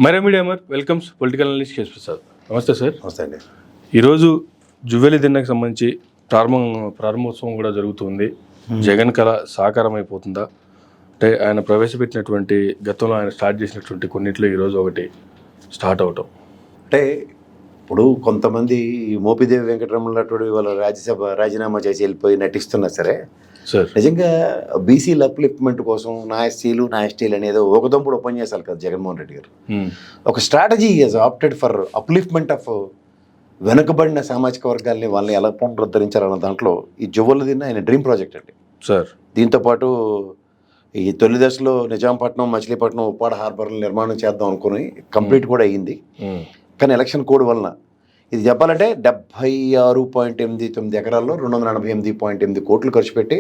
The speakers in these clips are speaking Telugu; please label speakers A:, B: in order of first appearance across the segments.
A: మరే media welcomes political analyst KS Prasad. నమస్తే సార్.
B: నమస్తే అండి.
A: ఈరోజు జువ్వెలి దిన్నకు సంబంధించి ప్రారంభోత్సవం కూడా జరుగుతుంది. జగన్ కళ సాకారం అయిపోతుందా అంటే ఆయన ప్రవేశపెట్టినటువంటి గతంలో ఆయన స్టార్ట్ చేసినటువంటి కొన్నిట్లో ఈరోజు ఒకటి స్టార్ట్ అవటం
B: అంటే ఇప్పుడు కొంతమంది మోపిదేవి వెంకటరమణ వాళ్ళ రాజ్యసభ రాజీనామా చేసి వెళ్ళిపోయి నటిస్తున్నా సరే
A: సార్
B: నిజంగా బీసీల అప్లిప్మెంట్ కోసం నా ఎస్సీలు నా ఎస్టీలు అనేది ఒక దంపుడు ఉపన్యాసాలు కదా జగన్మోహన్ రెడ్డి గారు. ఒక strategy is opted for upliftment of వెనుకబడిన సామాజిక వర్గాల్ని వాళ్ళని ఎలా పునరుద్ధరించాలన్న దాంట్లో ఈ జువ్వలు తిన్న ఆయన డ్రీమ్ ప్రాజెక్ట్ అండి
A: సార్.
B: దీంతోపాటు ఈ తొలి దశలో నిజాంపట్నం మచిలీపట్నం ఉప్పాడ హార్బర్లు నిర్మాణం చేద్దాం అనుకుని కంప్లీట్ కూడా అయ్యింది. కానీ ఎలక్షన్ కోడ్ వలన ఇది చెప్పాలంటే 76.89 ఎకరాల్లో 248.8 కోట్లు ఖర్చు పెట్టి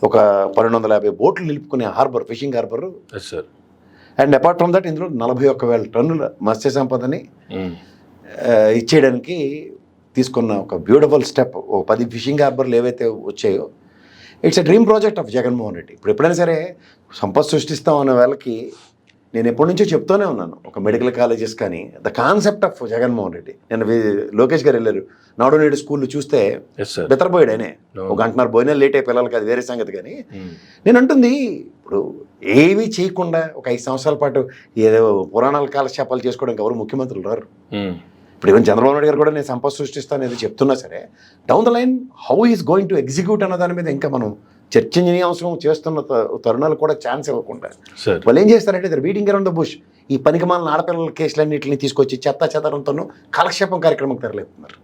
B: ఒక 1250 బోట్లు నిలుపుకునే harbour, fishing harbour. And apart from that ఇందులో 41,000 టన్నుల మత్స్య సంపదని ఇచ్చేయడానికి తీసుకున్న ఒక బ్యూటిఫుల్ స్టెప్. ఓ 10 ఫిషింగ్ హార్బర్లు ఏవైతే వచ్చాయో it's a dream project of Jaganmohan Reddy. ఇప్పుడు ఎప్పుడైనా సరే సంపద సృష్టిస్తాం అనే వాళ్ళకి నేను ఎప్పటి నుంచో చెప్తూనే ఉన్నాను, ఒక మెడికల్ కాలేజెస్ కానీ the concept of Jaganmohan Reddy. నేను లోకేష్ గారు వెళ్ళారు నాడు నేడు స్కూళ్ళు చూస్తే బెతరపోయాడు ఆయనే. ఒక గంటన్నర పోయినా లేట్ అయ్యే పిల్లలకి అది వేరే సంగతి. కానీ నేను అంటుంది ఇప్పుడు ఏమీ చేయకుండా ఒక 5 సంవత్సరాల పాటు ఏదో పురాణాల కాలక్షేపాలు చేసుకోవడానికి ఎవరు ముఖ్యమంత్రులు రారు. ఇప్పుడు ఈవెన్ చంద్రబాబు నాయుడు గారు కూడా నేను సంపద సృష్టిస్తాను ఏదో చెప్తున్నా సరే down the line how is going to execute అన్న దాని మీద ఇంకా మనం చర్చనీయాంశం చేస్తున్న తరుణాలు కూడా ఛాన్స్ ఇవ్వకుండా వాళ్ళు ఏం చేస్తారంటే ఇద్దరు బీటింగ్ అరౌండ్ ద బుష్ ఈ పనికిమాలిన ఆడపిల్లల కేసులన్నింటినీ తీసుకొచ్చి చెదరంతోనూ కాలక్షేపం కార్యక్రమం తెరలేపుతున్నారు.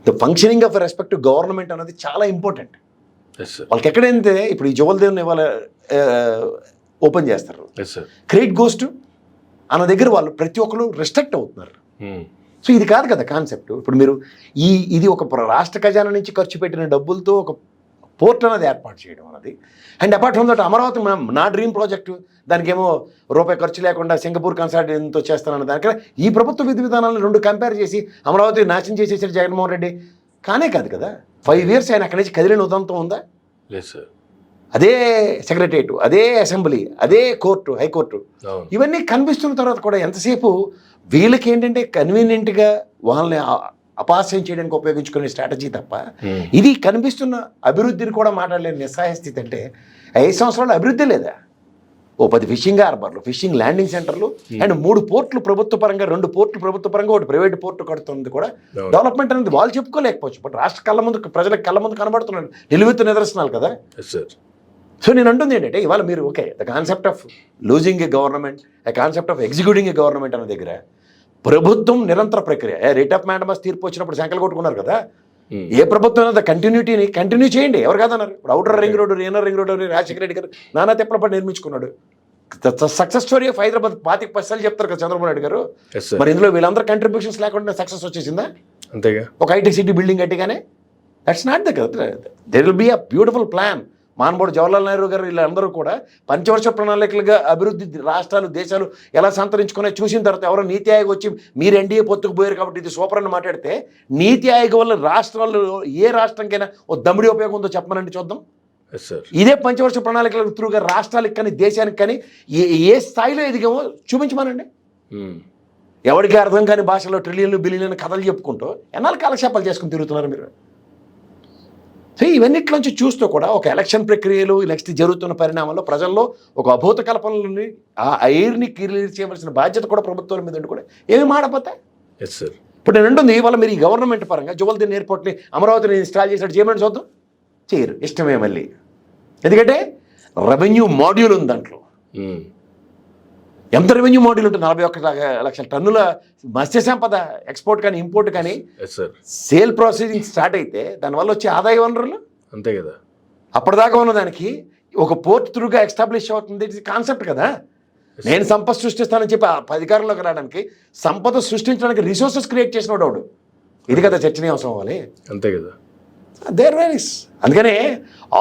B: The functioning of respect to government అనేది చాలా ఇంపార్టెంట్. వాళ్ళకి ఎక్కడైతే ఇప్పుడు ఈ జువల్దేవ్ని వాళ్ళ ఓపెన్ చేస్తారు, క్రెడిట్ గోస్ టు అన్న దగ్గర వాళ్ళు ప్రతి ఒక్కరు రెస్ట్రిక్ట్ అవుతున్నారు. సో ఇది కాదు కదా కాన్సెప్ట్. ఇప్పుడు మీరు ఇది ఒక రాష్ట్ర ఖజానా నుంచి ఖర్చు పెట్టిన డబ్బులతో ఒక పోర్ట్ అనేది ఏర్పాటు చేయడం అన్నది. And apart from that Amaravati నా డ్రీమ్ ప్రాజెక్టు, దానికేమో రూపాయి ఖర్చు లేకుండా సింగపూర్ కన్సల్టెంట్తో చేస్తానన్న దానికన్నా ఈ ప్రభుత్వ విధి విధానాలను రెండు కంపేర్ చేసి అమరావతి నాశనం చేసేసాడు జగన్మోహన్ రెడ్డి. కానే కాదు కదా. 5 years ఆయన అక్కడి నుంచి కదిలిన ఉదంతం ఉందా? లేదు సార్. అదే సెక్రటరియట్, అదే అసెంబ్లీ, అదే కోర్టు, హైకోర్టు, ఇవన్నీ కనిపిస్తున్న తర్వాత కూడా ఎంతసేపు వీళ్ళకి ఏంటంటే కన్వీనియంట్గా వాళ్ళని అపహాస్యం చేయడానికి ఉపయోగించుకునే స్ట్రాటజీ తప్ప ఇది కనిపిస్తున్న అభివృద్ధిని కూడా మాట్లాడలేని నిస్సహాయ స్థితి. అంటే 5 సంవత్సరాలు అభివృద్ధి లేదా? ఓ 10 ఫిషింగ్ హార్బర్లు, ఫిషింగ్ ల్యాండింగ్ సెంటర్లు అండ్ 3 పోర్ట్లు ప్రభుత్వ పరంగా, 2 పోర్ట్లు ప్రభుత్వ పరంగా, 1 ప్రైవేట్ పోర్టు కడుతుంది కూడా. డెవలప్మెంట్ అనేది వాళ్ళు చెప్పుకోలేకపోవచ్చు, బట్ రాష్ట్ర కళ్ళ ముందు, ప్రజలకు కళ్ళ ముందు కనబడుతున్నాడు, నిలువెత్తు నిదర్శనాలు కదా. సో నేను అంటుంది ఏంటంటే ఇవాళ మీరు okay the concept of losing A government, the concept of executing A government అనే దగ్గర ప్రభుత్వం నిరంతర ప్రక్రియ. రేట్ ఆఫ్ మ్యాండమస్ తీర్పు వచ్చినప్పుడు సంఖ్యలు కొట్టుకున్నారు కదా. ఏ ప్రభుత్వం అనేది కంటిన్యూటీని కంటిన్యూ చేయండి. ఎవరు కాదన్నారు? ఇప్పుడు outer ring road, inner ring road Rajasekhara Reddy గారు నానా తెప్పల పడి నిర్మించుకున్నాడు. సక్సెస్ స్టోరీ ఆఫ్ హైదరాబాద్ 25 చెప్తారు కదా చంద్రబాబు నాయుడు గారు. మరి ఇందులో వీళ్ళందరూ కంట్రిబ్యూషన్స్ లేకుండా సక్సెస్ వచ్చేసిందా? అంతేగా. ఒక ఐటీ సిటీ బిల్డింగ్ కట్టిగానే దట్స్ నాట్ ద కదా. There will be a beautiful plan. మానవుడు జవహర్లాల్ నెహ్రూ గారు వీళ్ళందరూ కూడా పంచవర్ష ప్రణాళికలుగా అభివృద్ధి రాష్ట్రాలు, దేశాలు ఎలా సంతరించుకునే చూసిన తర్వాత ఎవరో నీతి ఆయోగ్ వచ్చి మీరు ఎన్డీఏ పొత్తుకు పోయారు కాబట్టి ఇది సూపర్ అని మాట్లాడితే నీతి ఆయోగ్ వల్ల రాష్ట్రాలు ఏ రాష్ట్రంకైనా ఓ దమ్ముడి ఉపయోగం ఉందో చెప్పమనండి చూద్దాం. ఇదే పంచవర్ష ప్రణాళికల త్రూగా రాష్ట్రాలకు కానీ దేశానికి కానీ ఏ స్థాయిలో ఎదిగామో చూపించమనండి. ఎవరికి అర్థం కాని భాషలో ట్రిలియన్లు బిలియన్లు కథలు చెప్పుకుంటూ ఎన్నాళ్ళు కాలక్షేపాలు చేసుకుని తిరుగుతున్నారు మీరు. సో ఇవన్నిట్లోంచి చూస్తూ కూడా ఒక ఎలక్షన్ ప్రక్రియలు, నెక్స్ట్ జరుగుతున్న పరిణామాల్లో ప్రజల్లో ఒక అభూత కల్పనలని ఆ ఎయిర్ని క్లియర్ చేయవలసిన బాధ్యత కూడా ప్రభుత్వాల మీద కూడా ఏమి మాడపోతాయి. ఇప్పుడు నేను అంటుంది ఇవాళ మీరు ఈ గవర్నమెంట్ పరంగా జువల్దేవ్ ఎయిర్పోర్ట్ని అమరావతిని ఇన్స్టాల్ చేసినట్టు చేయమని చూద్దాం. చేయరు, ఇష్టమే మళ్ళీ. ఎందుకంటే రెవెన్యూ మాడ్యూల్ ఉంది దాంట్లో. ఎంత రెవెన్యూ మాడ్యూల్ ఉంటుంది? 41 లక్షల టన్నుల మత్స్య సంపద ఎక్స్పోర్ట్ కానీ ఇంపోర్ట్ కానీ సేల్ ప్రాసెసింగ్ స్టార్ట్ అయితే దానివల్ల వచ్చే ఆదాయ వనరులు అంతే కదా. అప్పటిదాకా ఉన్నదానికి ఒక పోర్ట్ త్రూగా ఎస్టాబ్లిష్ అవుతుంది కాన్సెప్ట్ కదా. నేను సంపద సృష్టిస్తానని చెప్పి అధికారంలోకి రావడానికి, సంపద సృష్టించడానికి రిసోర్సెస్ క్రియేట్ చేసిన వాడు. ఇది కదా చర్చనీయాంశం అవ్వాలి. అంతే కదా. There varies. అందుకనే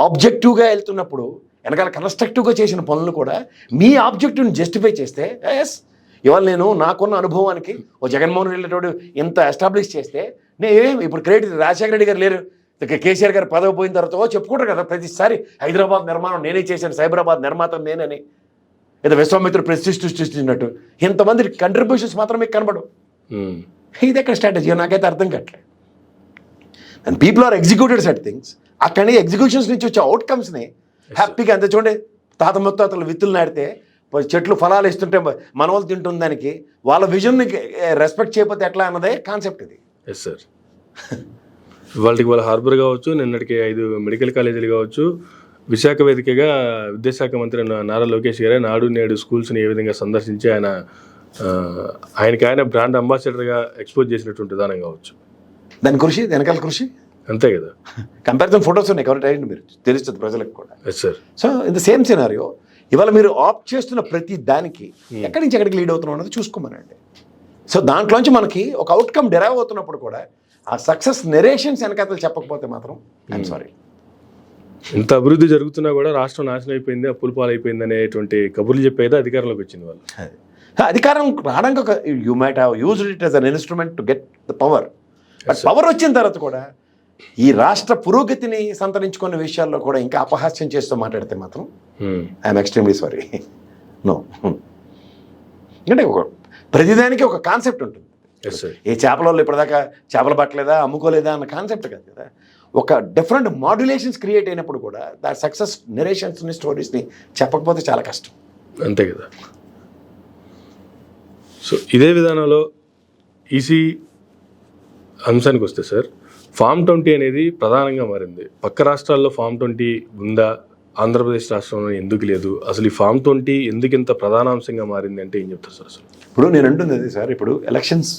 B: ఆబ్జెక్టివ్గా వెళ్తున్నప్పుడు వెనకాల కన్స్ట్రక్టివ్గా చేసిన పనులు కూడా మీ ఆబ్జెక్టివ్ని జస్టిఫై చేస్తే ఎస్ ఇవాళ నేను నాకున్న అనుభవానికి ఓ జగన్మోహన్ రెడ్డి ఇంత ఎస్టాబ్లిష్ చేస్తే నేను ఇప్పుడు క్రెడిట్ రాజశేఖర రెడ్డి గారు లేరు, కేసీఆర్ గారు పదవి పోయిన తర్వాత చెప్పుకుంటారు కదా ప్రతిసారి హైదరాబాద్ నిర్మాణం నేనే చేశాను, సైబరాబాద్ నిర్మాత నేనని. ఏదో విశ్వామిత్రుడు సృష్టించినట్టు ఇంతమంది కంట్రిబ్యూషన్స్ మాత్రం మీకు కనబడవు. ఇది ఎక్కడ స్ట్రాటజీ నాకైతే అర్థం కావట్లేదు. And people are executed set things. అక్కడి ఎగ్జిక్యూషన్స్ నుంచి వచ్చే అవుట్కమ్స్ని హ్యాపీగా అంత చూడండి, తాత ముత్తాతలు విత్తులు నాటితే చెట్లు ఫలాలు ఇస్తుంటే మన వాళ్ళు తింటుంది, దానికి వాళ్ళ విజన్ని రెస్పెక్ట్ చేయకపోతే ఎట్లా అన్నదే కాన్సెప్ట్ ఇది.
A: Yes sir. వాళ్ళ హార్బర్ కావచ్చు, నిన్నటికి 5 మెడికల్ కాలేజీలు కావచ్చు, విశాఖ వేదికగా విద్యాశాఖ మంత్రి నారా లోకేష్ గారే నాడు నేడు స్కూల్స్ని ఏ విధంగా సందర్శించి ఆయన బ్రాండ్ అంబాసిడర్గా ఎక్స్పోజ్ చేసినటువంటి విధానం కావచ్చు.
B: దాని కృషి, వెనకాల కృషి
A: అంతే కదా.
B: కంపారిజన్ ఫొటోస్ ఉన్నాయి, కవర్ అయ్యండి, మీరు తెలుస్తుంది ప్రజలకు కూడా.
A: Yes sir.
B: So in the same scenario ఇవాళ మీరు ఆప్ట్ చేస్తున్న ప్రతి దానికి ఎక్కడి నుంచి ఎక్కడికి లీడ్ అవుతున్నాం అన్నది చూసుకోమనండి. సో దాంట్లోంచి మనకి ఒక అవుట్కమ్ డెరైవ్ అవుతున్నప్పుడు కూడా ఆ సక్సెస్ నెరేషన్స్ వెనకాతలు చెప్పకపోతే మాత్రం ఐఎమ్ సారీ.
A: ఇంత అభివృద్ధి జరుగుతున్నా కూడా రాష్ట్రం నాశనం అయిపోయింది, అప్పుల పాలైపోయింది అనేటువంటి కబుర్లు చెప్పేది అధికారంలోకి వచ్చింది వాళ్ళు.
B: అధికారం రావడానికి ఒక you might have used it as an instrument to get the power. But power వచ్చిన తర్వాత కూడా ఈ రాష్ట్ర పురోగతిని సంతరించుకున్న విషయాల్లో కూడా ఇంకా అపహాస్యం చేస్తూ మాట్లాడితే మాత్రం ఐఎమ్ ఎక్స్ట్రీమ్లీ సారీ. నో, అంటే ఒక ప్రతిదానికి ఒక కాన్సెప్ట్ ఉంటుంది. ఏ చేపల ఇప్పటిదాకా చేపలు పట్టలేదా, అమ్ముకోలేదా అన్న కాన్సెప్ట్ కాదు కదా. ఒక డిఫరెంట్ మాడ్యులేషన్స్ క్రియేట్ అయినప్పుడు కూడా దా సక్సెస్ నెరేషన్స్ని, స్టోరీస్ని చెప్పకపోతే చాలా కష్టం.
A: అంతే కదా. సో ఇదే విధానంలో ఈసీ అంశానికి వస్తే సార్, ఫామ్ 20 అనేది ప్రధానంగా మారింది. పక్క రాష్ట్రాల్లో ఫామ్ 20 ఉందా, ఆంధ్రప్రదేశ్ రాష్ట్రంలో ఎందుకు లేదు? అసలు ఈ ఫామ్ 20 ఎందుకు ఇంత ప్రధానాంశంగా మారింది అంటే ఏం చెప్తారు సార్? అసలు
B: ఇప్పుడు నేను అంటుంది అది సార్, ఇప్పుడు ఎలక్షన్స్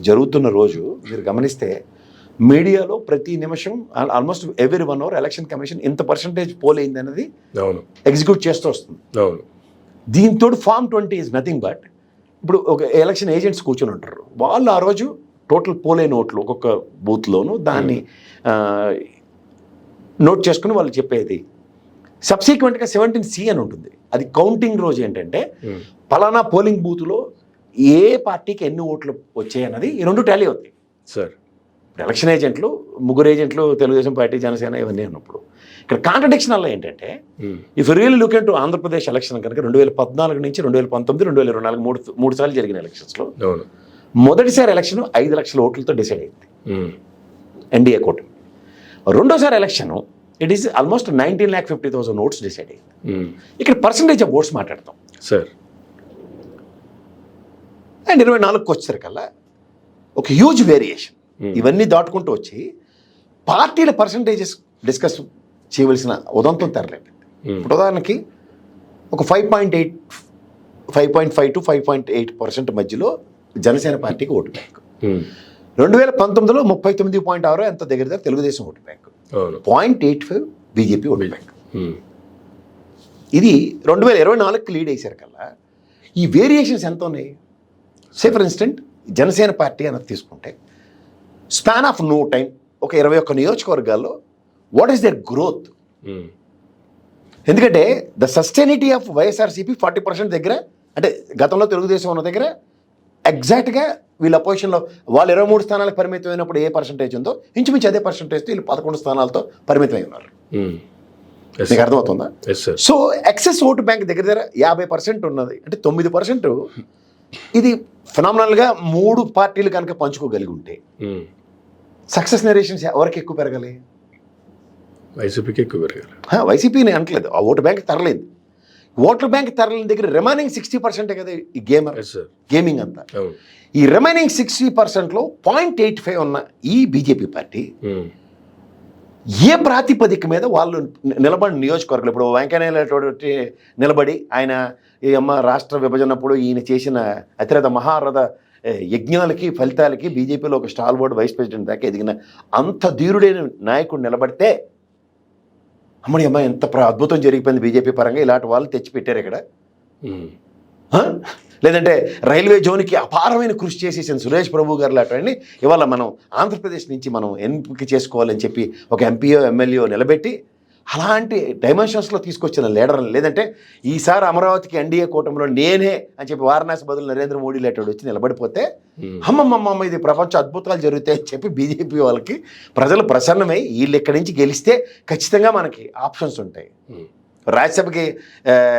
B: జరుగుతున్న రోజు మీరు గమనిస్తే మీడియాలో ప్రతి నిమిషం almost every 1 hour election commission ఇంత పర్సంటేజ్ పోల్ అయింది అనేది
A: అవును
B: ఎగ్జిక్యూట్ చేస్తూ వస్తుంది.
A: అవును.
B: దీంతో ఫామ్ 20 ఈజ్ నథింగ్ బట్, ఇప్పుడు ఒక ఎలక్షన్ ఏజెంట్స్ కూర్చొని ఉంటారు, వాళ్ళు ఆ రోజు టోటల్ పోల్ అయిన ఓట్లు ఒక్కొక్క బూత్లోనూ దాన్ని నోట్ చేసుకుని వాళ్ళు చెప్పేది. సబ్సిక్వెంట్గా 17C అని ఉంటుంది, అది కౌంటింగ్ రోజు. ఏంటంటే పలానా పోలింగ్ బూత్లో ఏ పార్టీకి ఎన్ని ఓట్లు వచ్చాయి అన్నది ఈ 2 టాలీ అవుతాయి
A: సార్.
B: ఇప్పుడు ఎలక్షన్ ఏజెంట్లు 3 ఏజెంట్లు తెలుగుదేశం పార్టీ, జనసేన ఇవన్నీ ఉన్నప్పుడు ఇక్కడ కాంట్రడిక్షన్ అలా ఏంటంటే, if really look into Andhra Pradesh election కనుక 2014 నుంచి 2019, 2024 మూడు సార్లు జరిగిన ఎలక్షన్స్లో మొదటిసారి ఎలక్షన్ 5 లక్షల ఓట్లతో డిసైడ్ అయింది ఎన్డీఏ కూటమి. రెండోసారి election it is almost 19,50,000 votes decide అయింది. ఇక్కడ పర్సంటేజ్ ఆఫ్ ఓట్స్ మాట్లాడతాం
A: సార్.
B: అండ్ 24కి వచ్చేసరికల్లా ఒక హ్యూజ్ వేరియేషన్. ఇవన్నీ దాటుకుంటూ వచ్చి పార్టీల పర్సంటేజెస్ డిస్కస్ చేయవలసిన ఉదంతం తెరలేదు. ఇప్పుడు ఉదాహరణకి ఒక 5.5 to 5.8% మధ్యలో జనసేన పార్టీకి ఓటు బ్యాంక్. 2019లో 39.6 ఎంత దగ్గర Telugu Desam vote bank, 0.85 BJP vote bank. ఇది 2024కి లీడ్ అయ్యేసరి కల్లా ఈ వేరియేషన్స్ ఎంత ఉన్నాయి? సే ఫర్ ఇన్స్టెంట్ జనసేన పార్టీ అన్నది తీసుకుంటే స్పాన్ ఆఫ్ నో టైం ఒక 21 నియోజకవర్గాల్లో వాట్ ఈస్ దేర్ గ్రోత్? ఎందుకంటే ద సస్టైనిటీ ఆఫ్ వైఎస్ఆర్సీపీ 40% దగ్గర, అంటే గతంలో తెలుగుదేశం ఉన్న దగ్గర ఎగ్జాక్ట్గా వీళ్ళ అపోజిషన్లో వాళ్ళు 23 స్థానాలకు పరిమితం అయినప్పుడు ఏ పర్సంటేజ్ ఉందో ఇంచుమించు అదే పర్సంటేజ్తో వీళ్ళు 11 స్థానాలతో పరిమితమై ఉన్నారు. మీకు అర్థమవుతుందా? సో ఎక్సెస్ ఓటు బ్యాంక్ దగ్గర 50% ఉన్నది, అంటే 9%. ఇది ఫినామినల్గా 3 పార్టీలు కనుక పంచుకోగలిగి ఉంటే సక్సెస్ నెరేషన్స్ ఎవరికి ఎక్కువ పెరగాలి?
A: వైసీపీకి ఎక్కువ పెరగాలి.
B: వైసీపీని అనట్లేదు, ఆ ఓటు బ్యాంక్ తరలేదు. ఓటర్ బ్యాంక్ తరలిన దగ్గర రిమైనింగ్ 60% కదా ఈ గేమింగ్ అంతా. ఈ రిమైనింగ్ 60%లో 0.85 ఉన్న ఈ బీజేపీ పార్టీ ఏ ప్రాతిపదిక మీద వాళ్ళు నిలబడిన నియోజకవర్గాలు, ఇప్పుడు వెంకయ్యనాయుడు నిలబడి ఆయన ఈ అమ్మ రాష్ట్ర విభజనప్పుడు ఈయన చేసిన అతిరథ మహారథ యజ్ఞాలకి ఫలితాలకి బీజేపీలో ఒక స్టాల్ బోర్డు వైస్ ప్రెసిడెంట్ దాకా ఎదిగిన అంత ధీరుడైన నాయకుడు నిలబడితే అమ్మడి అమ్మ ఎంత అద్భుతం జరిగిపోయింది బీజేపీ పరంగా, ఇలాంటి వాళ్ళు తెచ్చిపెట్టారు ఇక్కడ. లేదంటే రైల్వే జోన్కి అపారమైన కృషి చేసేసిన సురేష్ ప్రభు గారు లాంటి ఇవాళ మనం ఆంధ్రప్రదేశ్ నుంచి మనం ఎంపిక చేసుకోవాలని చెప్పి ఒక ఎంపీఓ ఎమ్మెల్యేో నిలబెట్టి అలాంటి డైమెన్షన్స్లో తీసుకొచ్చిన లీడర్. లేదంటే ఈసారి అమరావతికి ఎన్డీఏ కూటమిలో నేనే అని చెప్పి వారణాసి బదులు నరేంద్ర మోడీ లేటాడు వచ్చి నిలబడిపోతే అమ్మమ్మమ్మ ఇది ప్రపంచ అద్భుతాలు జరుగుతాయని చెప్పి బీజేపీ వాళ్ళకి ప్రజలు ప్రసన్నమై వీళ్ళు ఇక్కడి నుంచి గెలిస్తే ఖచ్చితంగా మనకి ఆప్షన్స్ ఉంటాయి. రాజ్యసభకి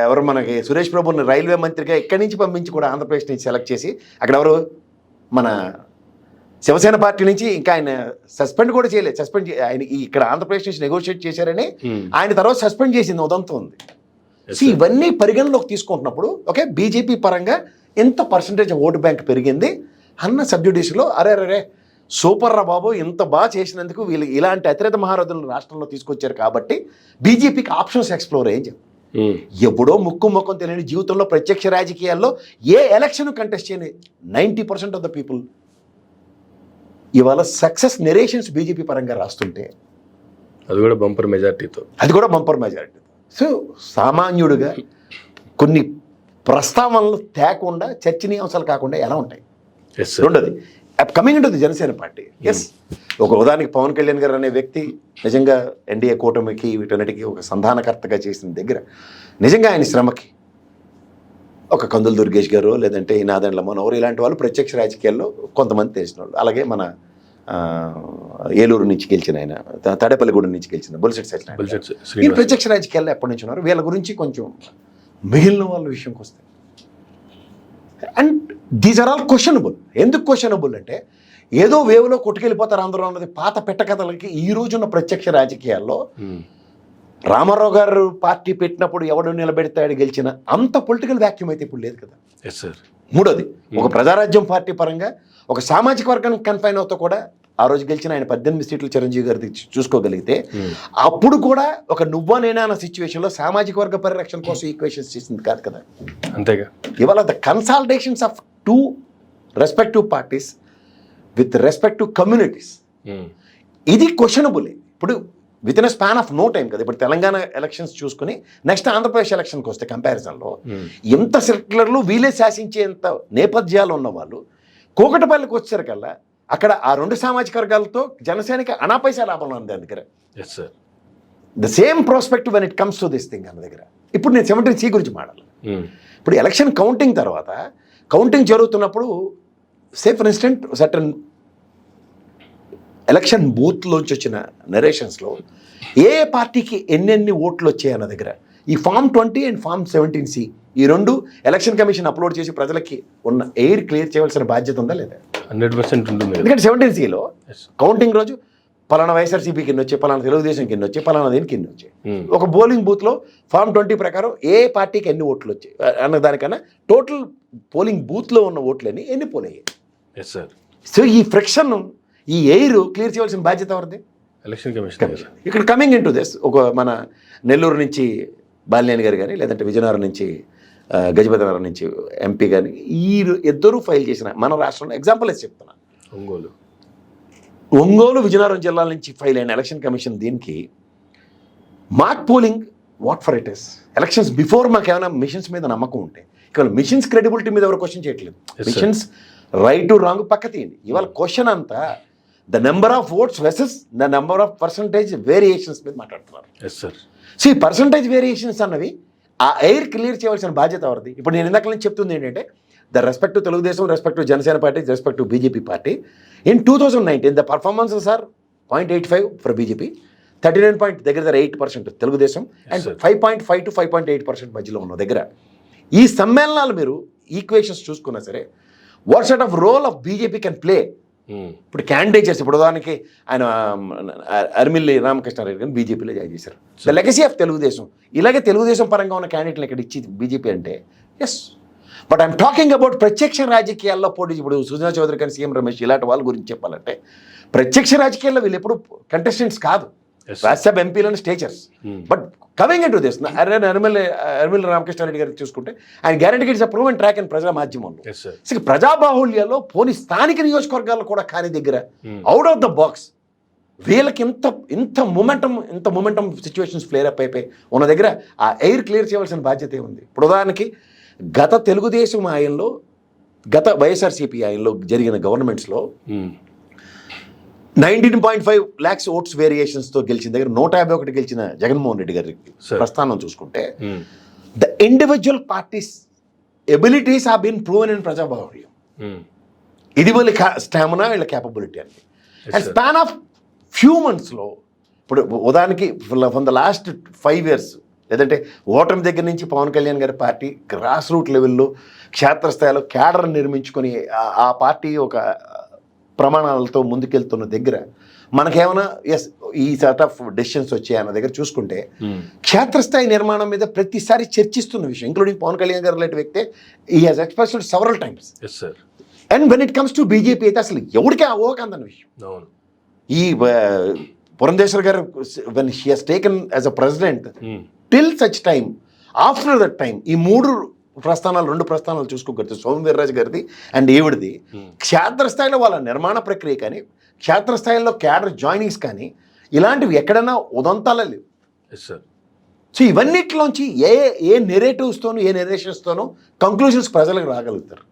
B: ఎవరు మనకి సురేష్ ప్రభుని రైల్వే మంత్రిగా ఇక్కడి నుంచి పంపించి కూడా ఆంధ్రప్రదేశ్ నుంచి సెలెక్ట్ చేసి అక్కడ ఎవరు మన శివసేన పార్టీ నుంచి ఇంకా ఆయన సస్పెండ్ కూడా చేయలేదు. ఆయన ఇక్కడ ఆంధ్రప్రదేశ్ నుంచి నెగోషియేట్ చేశారని ఆయన తర్వాత సస్పెండ్ చేసింది ఉదంతం ఉంది. సో ఇవన్నీ పరిగణలోకి తీసుకుంటున్నప్పుడు ఓకే బీజేపీ పరంగా ఎంత పర్సంటేజ్ ఓటు బ్యాంక్ పెరిగింది అన్న సబ్జుడిషియల్లో అరే సూపర్ రా బాబు ఇంత బాగా చేసినందుకు వీళ్ళు ఇలాంటి అతిరేత మహారథులను రాష్ట్రంలో తీసుకొచ్చారు కాబట్టి బీజేపీకి ఆప్షన్స్ ఎక్స్ప్లోర్ అయ్యి ఎప్పుడో ముఖం తెలియని జీవితంలో ప్రత్యక్ష రాజకీయాల్లో ఏ ఎలక్షన్ కంటెస్ట్ చేయని 90% ఆఫ్ ద పీపుల్ ఇవాళ సక్సెస్ నెరేషన్స్ బీజేపీ పరంగా రాస్తుంటే
A: అది కూడా బంపర్ మెజారిటీ. సో సామాన్యుడిగా కొన్ని ప్రస్తావనలు తేకుండా చర్చనీయాంశాలు కాకుండా ఎలా ఉంటాయి? రెండోది coming in to the Janasena party. Yes, ఒక ఉదాహరణకి పవన్ కళ్యాణ్ గారు అనే వ్యక్తి నిజంగా ఎన్డీఏ కూటమికి వీటన్నిటికీ ఒక సంధానకర్తగా చేసిన దగ్గర నిజంగా ఆయన శ్రమకి ఒక కందుల దుర్గేష్ గారు లేదంటే ఈ నాదెండ్ల మనోహర్ ఇలాంటి వాళ్ళు ప్రత్యక్ష రాజకీయాల్లో కొంతమంది తెలిసిన వాళ్ళు. అలాగే మన ఏలూరు నుంచి గెలిచిన ఆయన, తాడేపల్లిగూడెం నుంచి గెలిచిన బొలిశెట్టి సత్యనారాయణ ఈ ప్రత్యక్ష రాజకీయాల్లో ఎప్పటి నుంచి ఉన్నారు. వీళ్ళ గురించి కొంచెం మిగిలిన వాళ్ళ విషయంకి వస్తే and these are all questionable. ఎందుకు క్వశ్చనబుల్ అంటే ఏదో వేవ్లో కొట్టుకెళ్ళిపోతారు అందరూ అన్నది పాత పెట్టకథలకి ఈ రోజున్న ప్రత్యక్ష రాజకీయాల్లో రామారావు గారు పార్టీ పెట్టినప్పుడు ఎవడు నిలబెడతాడు గెలిచిన అంత పొలిటికల్ వ్యాక్యూమ్ అయితే ఇప్పుడు లేదు కదా. మూడోది ఒక ప్రజారాజ్యం పార్టీ పరంగా ఒక సామాజిక వర్గానికి కన్ఫైన్ అవుతూ కూడా ఆ రోజు గెలిచిన ఆయన 18 సీట్లు చిరంజీవి గారిది చూసుకోగలిగితే అప్పుడు కూడా ఒక నువ్వా నేనా అన్న సిచ్యువేషన్లో సామాజిక వర్గ పరిరక్షణ కోసం ఈక్వేషన్స్ చేసింది కాదు కదా. అంతేగా ఇవాళ the consolidations of 2 respective parties with respect to communities ఇది క్వశ్చనబుల్. ఇప్పుడు with in a span of no time కదా. ఇప్పుడు తెలంగాణ ఎలక్షన్స్ చూసుకుని నెక్స్ట్ ఆంధ్రప్రదేశ్ ఎలక్షన్కి వస్తే కంపారిజన్లో ఎంత సెక్యులర్లు వీలే శాసించేంత నేపథ్యాలు ఉన్న వాళ్ళు కూకటపల్లికి వచ్చేసరికల్లా అక్కడ ఆ 2 సామాజిక వర్గాలతో జనసేనకి అనాపైసా లాభం ఉంది దాని దగ్గర. The same prospect when it comes to this thing అన్న దగ్గర. ఇప్పుడు నేను 17C గురించి మాట్లాడాలి. ఇప్పుడు ఎలక్షన్ కౌంటింగ్ తర్వాత కౌంటింగ్ జరుగుతున్నప్పుడు say for instant certain election బూత్లోంచి వచ్చిన నరేషన్స్లో ఏ పార్టీకి ఎన్నెన్ని ఓట్లు వచ్చాయి అన్న దగ్గర ఈ Form 20 అండ్ Form 17C ఈ 2 ఎలక్షన్ కమిషన్ అప్లోడ్ చేసి ప్రజలకి ఉన్న ఎయిర్ క్లియర్ చేయవలసిన బాధ్యత ఉందా లేదా? 100% ఉంటుంది.
B: ఎందుకంటే 17Cలో కౌంటింగ్ రోజు పలానా వైఎస్ఆర్సీపీ కింద వచ్చి పలానా తెలుగుదేశం కింద వచ్చి పలానా దేని కింద వచ్చాయి. ఒక పోలింగ్ బూత్లో Form 20 ప్రకారం ఏ పార్టీకి ఎన్ని ఓట్లు వచ్చాయి అన్న దానికన్నా టోటల్ పోలింగ్ బూత్లో ఉన్న ఓట్లని ఎన్ని పోలయ్యాయి. సో ఈ ఫ్రిక్షన్ ఈ ఎయిర్ క్లియర్ చేయవలసిన బాధ్యత ఎవరిది?
A: Election commission.
B: ఇక్కడ కమింగ్ ఇన్ టు దిస్ ఒక మన నెల్లూరు నుంచి బాలినేని గారు కానీ లేదంటే విజయనగరం నుంచి గజపతినగరం నుంచి ఎంపీ కానీ ఈ ఇద్దరు ఫైల్ చేసిన మన రాష్ట్రంలో ఎగ్జాంపుల్ వేసి చెప్తున్నా. ఒంగోలు విజయనగరం జిల్లాల నుంచి ఫైల్ అయిన ఎలక్షన్ కమిషన్ దీనికి mock polling what for it is elections before మాకు ఏమైనా మిషన్స్ మీద నమ్మకం ఉంటే ఇవాళ మిషన్స్ క్రెడిబిలిటీ మీద ఎవరు క్వశ్చన్ చేయట్లేదు. మిషన్స్ రైట్ టు రాంగ్ పక్క తీయండి. ఇవాళ క్వశ్చన్ అంతా the number of votes వెసెస్ the number of percentage variations మీద మాట్లాడుతున్నారు. సో ఈ పర్సంటేజ్ వేరియేషన్స్ అన్నవి ఆ ఎయిర్ క్లియర్ చేయవలసిన బాధ్యత ఎవరిది? ఇప్పుడు నేను ఇందాక నుంచి చెప్తుంది ఏంటంటే the respect to Telugu Desam, respect to Janasena party, respect to BJP party in 2019 the performances are 0.85 for BJP, 39 దగ్గర 8% తెలుగుదేశం అండ్ 5.5 to 5.8% మధ్యలో ఉన్న దగ్గర ఈ సమ్మేళనాలు మీరు ఈక్వేషన్స్ చూసుకున్నా సరే what sort of role of BJP can play. ఇప్పుడు క్యాండిడేట్స్ ఇప్పుడు ఉదాహరణకి ఆయన అరిమిల్లి రామకృష్ణారెడ్డి గారిని బీజేపీలో జాయిన్ చేశారు. ద లెగసీ ఆఫ్ తెలుగుదేశం ఇలాగే తెలుగుదేశం పరంగా ఉన్న క్యాండిడేట్లు ఇక్కడ ఇచ్చి బీజేపీ అంటే yes. But I'm talking about ప్రత్యక్ష రాజకీయాల్లో పోటీ. ఇప్పుడు సుజనా చౌదరి కానీ సీఎం రమేష్ ఇలాంటి వాళ్ళ గురించి చెప్పాలంటే ప్రత్యక్ష రాజకీయాల్లో వీళ్ళు ఎప్పుడు కంటెస్టెంట్స్ కాదు, రాజ్యసభ ఎంపీలను statures. But coming in to this Arimilli Ramakrishna Reddy గారికి చూసుకుంటే ఆయన guarantee it's prove and track and ప్రజా మాధ్యమంలో ప్రజాబాహుళ్యాల్లో పోనీ స్థానిక నియోజకవర్గాల్లో కూడా కాని దగ్గర అవుట్ ఆఫ్ ద బాక్స్ వీళ్ళకి ఇంత మొమెంటం సిచ్యువేషన్స్ ఫ్లేర్ అప్ అయిపోయి ఉన్న దగ్గర ఆ ఎయిర్ క్లియర్ చేయవలసిన బాధ్యత ఉంది. ఇప్పుడు ఉదాహరణకి గత తెలుగుదేశం ఆయనలో గత వైఎస్ఆర్సీపీ ఆయనలో జరిగిన గవర్నమెంట్స్లో 19.5 lakhs ఓట్స్ వేరియేషన్స్తో గెలిచిన దగ్గర 151 గెలిచిన జగన్మోహన్ రెడ్డి గారి ప్రస్థానం చూసుకుంటే the individual parties abilities have been proven in ప్రజాబాహుళ్యం. ఇది వాళ్ళ స్టామినా వీళ్ళ క్యాపబిలిటీ అండి. అండ్ స్పాన్ ఆఫ్ ఫ్యూ మంత్స్లో ఇప్పుడు ఉదాహరణకి ఫ్రమ్ ద లాస్ట్ 5 years లేదంటే ఓటమి దగ్గర నుంచి పవన్ కళ్యాణ్ గారి పార్టీ గ్రాస్ రూట్ లెవెల్లో క్షేత్రస్థాయిలో క్యాడర్ నిర్మించుకొని ఆ పార్టీ ఒక ప్రమాణాలతో ముందుకెళ్తున్న దగ్గర మనకేమైనా ఎస్ ఈ సార్ట్ ఆఫ్ డెసిషన్స్ వచ్చాయి అన్న దగ్గర చూసుకుంటే క్షేత్రస్థాయి నిర్మాణం మీద ప్రతిసారి చర్చిస్తున్న విషయం, ఇంక్లూడింగ్ పవన్ కళ్యాణ్ గారు లాంటి వ్యక్తే ఈ has expressed several times.
A: Yes sir.
B: And when it comes to BJP అయితే అసలు ఎవరికే ఓకందన్న విషయం.
A: అవును.
B: ఈ Purandeswari garu when he has taken as a president till such time, after that time ఈ రెండు ప్రస్థానాలు చూసుకోగలిగితే సోము వీర్రాజు గారిది అండ్ ఈవిడిది క్షేత్రస్థాయిలో వాళ్ళ నిర్మాణ ప్రక్రియ కానీ క్షేత్రస్థాయిలో క్యాడర్ జాయినింగ్స్ కానీ ఇలాంటివి ఎక్కడైనా ఉదంతాలే లేవు.
A: Yes sir.
B: సో ఇవన్నిటిలోంచి ఏ నెరేటివ్స్తోనూ ఏ నెరేషన్స్తోనూ కంక్లూజన్స్ ప్రజలకు రాగలుగుతారు.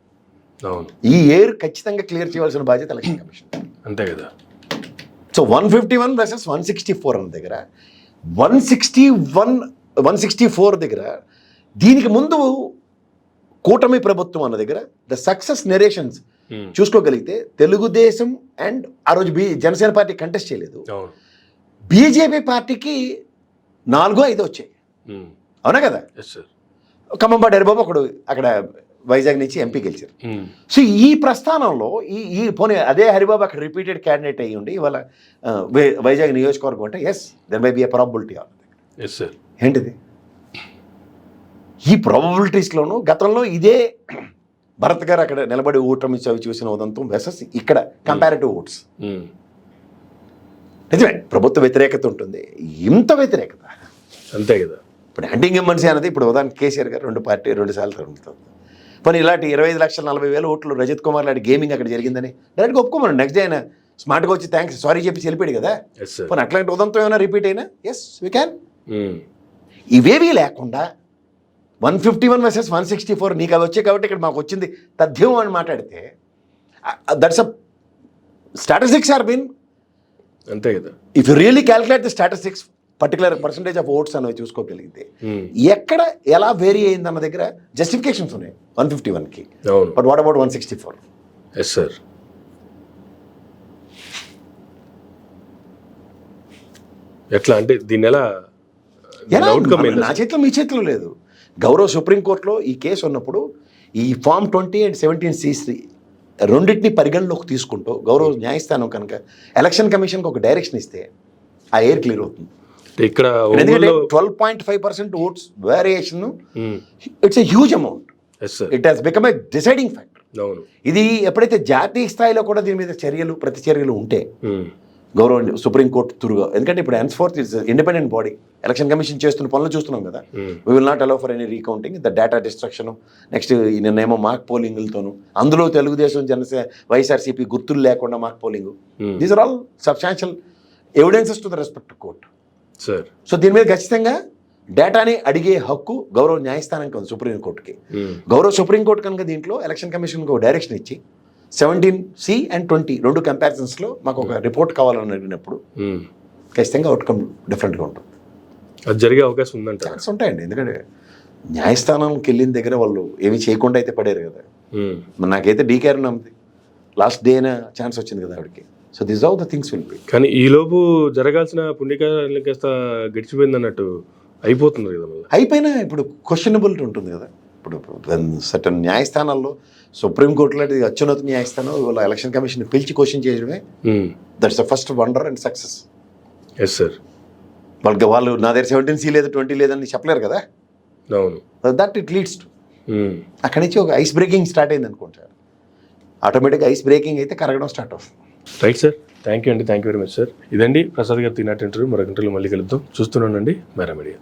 A: అవును.
B: ఈ ఎయిర్ ఖచ్చితంగా క్లియర్ చేయవలసిన బాధ్యత ఎలక్షన్ కమిషన్.
A: అంతే కదా.
B: సో 151 వర్సెస్ 164 అన్న దగ్గర 164 దగ్గర దీనికి ముందు కూటమి ప్రభుత్వం అన్న దగ్గర ద సక్సెస్ నెరేషన్స్ చూసుకోగలిగితే తెలుగుదేశం అండ్ ఆ రోజు జనసేన పార్టీ కంటెస్ట్ చేయలేదు, బీజేపీ పార్టీకి 4-5 వచ్చాయి. అవునా కదా. ఖమ్మంపాటి హరిబాబు ఒకడు అక్కడ వైజాగ్ నుంచి ఎంపీ గెలిచారు. సో ఈ ప్రస్థానంలో ఈ పోనీ అదే హరిబాబు అక్కడ రిపీటెడ్ క్యాండిడేట్ అయ్యి ఉండి ఇవాళ వైజాగ్ నియోజకవర్గం అంటే yes there may be a probability. ఏంటిది ఈ ప్రాబబిలిటీస్లోనూ గతంలో ఇదే భరత్ గారు అక్కడ నిలబడి ఓటమి చవి చూసిన ఉదంతం వెసస్ ఇక్కడ కంపారిటివ్ ఓట్స్. నిజమే ప్రభుత్వ వ్యతిరేకత ఉంటుంది, ఇంత వ్యతిరేకత
A: అంతే కదా.
B: ఇప్పుడు యాంటీ ఇన్కంబెన్సీ అనేది ఇప్పుడు ఉదాహరణ కేసీఆర్ గారు 2 సార్లు తరుగుతుంది. పోనీ ఇలాంటి 25,40,000 ఓట్లు రజత్ కుమార్ లాంటి గేమింగ్ అక్కడ జరిగిందని డైరెక్ట్గా ఒప్పుకోమని నెక్స్ట్ డే ఆయన స్మార్ట్గా వచ్చి థ్యాంక్స్ సారీ చెప్పి వెళ్ళిపోయాడు కదా. పోనీ అట్లాంటి ఉదంతం ఏమైనా రిపీట్ అయినా ఎస్ వీ క్యాన్. ఇవేవీ లేకుండా 151 వర్సెస్ 164 నీకు అది వచ్చాయి కాబట్టి ఇక్కడ మాకు వచ్చింది తథ్యం అని మాట్లాడితే that's a statistics are been.
A: అంతే కదా.
B: If you really calculate the statistics particular percentage of votes అనేవి చూసుకోగలిగితే ఎక్కడ ఎలా వేరీ అయింది అన్న దగ్గర జస్టిఫికేషన్స్ ఉన్నాయి 151కి. But what about 164?
A: Yes sir. ఎట్లా అంటే దీని ఎలా
B: నా చేతిలో మీ చేతిలో లేదు. గౌరవ సుప్రీంకోర్టులో ఈ కేసు ఉన్నప్పుడు ఈ ఫామ్ 20 and 17C3 రెండింటిని పరిగణలోకి తీసుకుంటూ గౌరవ న్యాయస్థానం కనుక ఎలక్షన్ కమిషన్కి ఒక డైరెక్షన్ ఇస్తే ఆ ఎయిర్ క్లియర్ అవుతుంది.
A: ఇక్కడ
B: 12.5% votes variation it's a huge amount. It has become a deciding factor. ఇది ఎప్పుడైతే జాతీయ స్థాయిలో కూడా దీని మీద ప్రతి చర్యలు ఉంటే గౌరవ సుప్రీంకోర్టు తురుగా, ఎందుకంటే ఇప్పుడు henceforth its independent body, election commission చేస్తున్న పనులు చూస్తున్నాం కదా. We will not allow for any recounting, the data destruction, next నిన్నేమో మాక్ పోలింగ్లతోను, అందులో తెలుగుదేశం జనసేన వైఎస్ఆర్సీపీ గుర్తులు లేకుండా mock polling, these are all substantial evidences to the respect court. So దీని మీద ఖచ్చితంగా డేటాని అడిగే హక్కు గౌరవ న్యాయస్థానం కాదు సుప్రీంకోర్టుకి. గౌరవ సుప్రీంకోర్టు కనుక దీంట్లో ఎలక్షన్ కమిషన్కి ఒక డైరెక్షన్ ఇచ్చి 17C and 20 రెండు కంపారిజన్స్లో మాకు ఒక రిపోర్ట్ కావాలని అడిగినప్పుడు ఖచ్చితంగా అవుట్కమ్ డిఫరెంట్గా ఉంటుంది.
A: అది జరిగే అవకాశం ఉందంట.
B: ఛాన్స్ ఉంటాయండి, ఎందుకంటే న్యాయస్థానంకి వెళ్ళిన దగ్గర వాళ్ళు ఏమి చేయకుండా అయితే పడారు కదా. నాకైతే డీకేర్ నమ్మది లాస్ట్ డే అయినా ఛాన్స్ వచ్చింది కదా ఆవిడకి. So this all the things will be.
A: కానీ ఈలోపు జరగాల్సిన పుణ్యకార్యం కాస్త గడిచిపోయింది అన్నట్టు అయిపోతుంది కదా.
B: అయిపోయినా ఇప్పుడు క్వశ్చనబిలిటీ ఉంటుంది కదా. ఇప్పుడు సర్టన్ న్యాయస్థానాల్లో సుప్రీంకోర్టులో అత్యున్నత న్యాయస్థానం వాళ్ళ ఎలక్షన్ కమిషన్ పిలిచి క్వశ్చన్ చేయడమే that's the first wonder and success.
A: Yes sir.
B: వాళ్ళు నా దగ్గర 17C లేదు 20 లేదని చెప్పలేరు కదా.
A: అవును.
B: దట్ ఇట్ లీడ్స్ టు అక్కడి నుంచి ఒక ఐస్ బ్రేకింగ్ స్టార్ట్ అయింది అనుకుంటారు. ఆటోమేటిక్గా ఐస్ బ్రేకింగ్ అయితే కరగడం స్టార్ట్ అవుతుంది.
A: Right sir. థ్యాంక్ యూ అండి. Thank you very much sir. ఇదండి ప్రసాద్ గారు తిన్నట్టు ఇంటర్వ్యూ. మరొక ఇంటర్వ్యూ మళ్ళీ కలుద్దాం. చూస్తున్నానండి మేరా మీడియా.